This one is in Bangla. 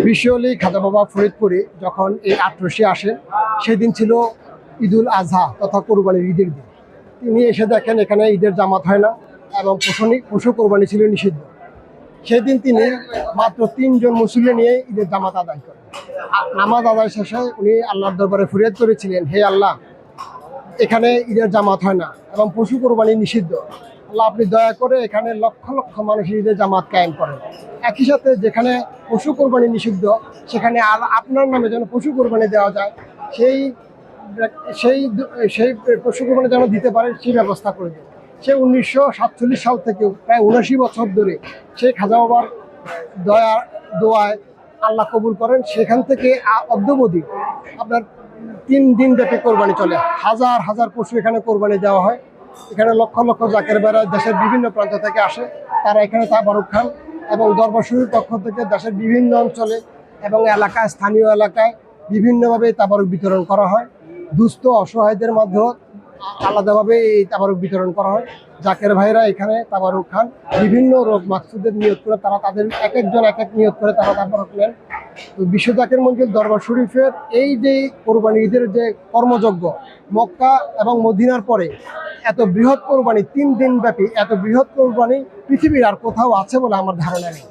বিশ্বলি খাজা বাবা ফরিদপুরে যখন এই আটরশি আসেন, সেদিন ছিল ঈদুল আজহা তথা কোরবানির ঈদের দিন। তিনি এসে দেখেন এখানে ঈদের জামাত হয় না এবং পশু কোরবানি ছিল নিষিদ্ধ। সেদিন তিনি মাত্র 3 জন মুসল্লি নিয়ে ঈদের জামাত আদায় করেন। নামাজ আদায় শেষে উনি আল্লাহর দরবারে ফরিয়াদ করেছিলেন, হে আল্লাহ, এখানে ঈদের জামাত হয় না এবং পশু কোরবানি নিষিদ্ধ। আল্লাহ, আপনি দয়া করে এখানে লক্ষ লক্ষ মানুষের ঈদের জামাত কায়েম করেন। একই সাথে যেখানে পশু কোরবানি নিষিদ্ধ, সেখানে আপনার নামে যেন পশু কোরবানি দেওয়া যায়, সেই সেই সেই পশু কোরবানি যেন দিতে পারে সেই ব্যবস্থা করে দেন। সে 1947 সাল থেকে প্রায় 79 বছর ধরে সেই খাজা বাবার দোয়ায় আল্লাহ কবুল করেন। সেখান থেকে অদ্যাবধি আপনার 3 দিন ব্যাপী কোরবানি চলে। হাজার হাজার পশু এখানে কোরবানি দেওয়া হয়। এখানে লক্ষ লক্ষ জাকের বেড়া দেশের বিভিন্ন প্রান্ত থেকে আসে, তারা এখানে তাবারুক খান এবং দরবার শরীফের পক্ষ থেকে দেশের বিভিন্ন অঞ্চলে এবং এলাকায়, স্থানীয় এলাকায় বিভিন্নভাবে তাবারুক বিতরণ করা হয়। দুস্থ অসহায়দের মধ্যেও আলাদাভাবে এই তাবারুক বিতরণ করা হয়। জাকের ভাইরা এখানে তাবারুক খান, বিভিন্ন রোগ মাকসুদের নিয়ত করে তারা তাদের এক একজন এক এক নিয়ত করে তারা তাবারুক নেন। তো বিশ্ব জাকের মঞ্জিল দরবার শরীফের এই যে কোরবানি ঈদের যে কর্মযজ্ঞ, মক্কা এবং মদিনার পরে এত বৃহৎ কোরবানি, 3 দিন ব্যাপী এত বৃহৎ কোরবানি পৃথিবীর আর কোথাও আছে বলে আমার ধারণা নেই।